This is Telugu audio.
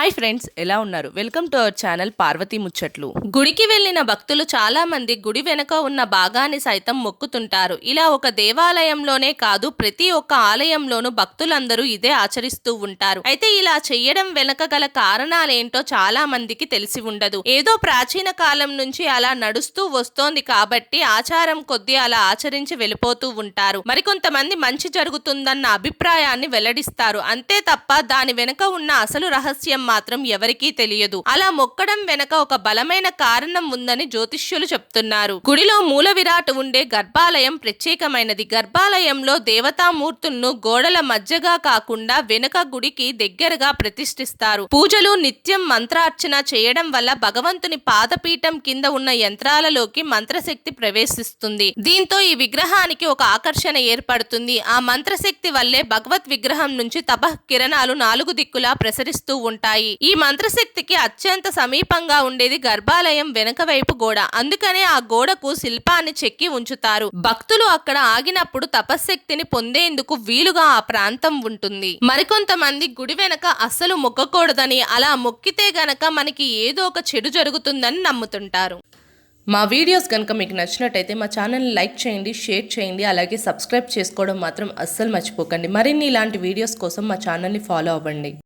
హాయ్ ఫ్రెండ్స్, ఎలా ఉన్నారు? Welcome to our channel Parvati ముచ్చట్లు. గుడికి వెళ్లిన భక్తులు చాలా మంది గుడి వెనక ఉన్న భాగాన్ని సైతం మొక్కుతుంటారు. ఇలా ఒక దేవాలయంలోనే కాదు, ప్రతి ఒక్క ఆలయంలోనూ భక్తులందరూ ఇదే ఆచరిస్తూ ఉంటారు. అయితే ఇలా చెయ్యడం వెనక గల కారణాలేంటో చాలా మందికి తెలిసి ఉండదు. ఏదో ప్రాచీన కాలం నుంచి అలా నడుస్తూ వస్తోంది కాబట్టి ఆచారం కొద్దీ అలా ఆచరించి వెళ్ళిపోతూ ఉంటారు. మరికొంతమంది మంచి జరుగుతుందన్న అభిప్రాయాన్ని వెల్లడిస్తారు. అంతే తప్ప దాని వెనక ఉన్న అసలు రహస్యం మాత్రం ఎవరికీ తెలియదు. అలా మొక్కడం వెనక ఒక బలమైన కారణం ఉందని జ్యోతిష్యులు చెప్తున్నారు. గుడిలో మూల విరాట్ ఉండే గర్భాలయం ప్రత్యేకమైనది. గర్భాలయంలో దేవతామూర్తులను గోడల మధ్యగా కాకుండా వెనుక గుడికి దగ్గరగా ప్రతిష్ఠిస్తారు. పూజలు నిత్యం మంత్రార్చన చేయడం వల్ల భగవంతుని పాదపీఠం కింద ఉన్న యంత్రాలలోకి మంత్రశక్తి ప్రవేశిస్తుంది. దీంతో ఈ విగ్రహానికి ఒక ఆకర్షణ ఏర్పడుతుంది. ఆ మంత్రశక్తి వల్లే భగవత్ విగ్రహం నుంచి తపః కిరణాలు నాలుగు దిక్కులా ప్రసరిస్తూ ఉంటాయి. ఈ మంత్రశక్తికి అత్యంత సమీపంగా ఉండేది గర్భాలయం వెనక వైపు గోడ. అందుకనే ఆ గోడకు శిల్పాన్ని చెక్కి ఉంచుతారు. భక్తులు అక్కడ ఆగినప్పుడు తపశ్శక్తిని పొందేందుకు వీలుగా ఆ ప్రాంతం ఉంటుంది. మరికొంతమంది గుడి వెనక అస్సలు మొక్కకూడదని, అలా మొక్కితే గనక మనకి ఏదో ఒక చెడు జరుగుతుందని నమ్ముతుంటారు. మా వీడియోస్ కనుక మీకు నచ్చినట్టయితే మా ఛానల్ని లైక్ చేయండి, షేర్ చేయండి, అలాగే సబ్స్క్రైబ్ చేసుకోవడం మాత్రం అస్సలు మర్చిపోకండి. మరిన్ని ఇలాంటి వీడియోస్ కోసం మా ఛానల్ని ఫాలో అవ్వండి.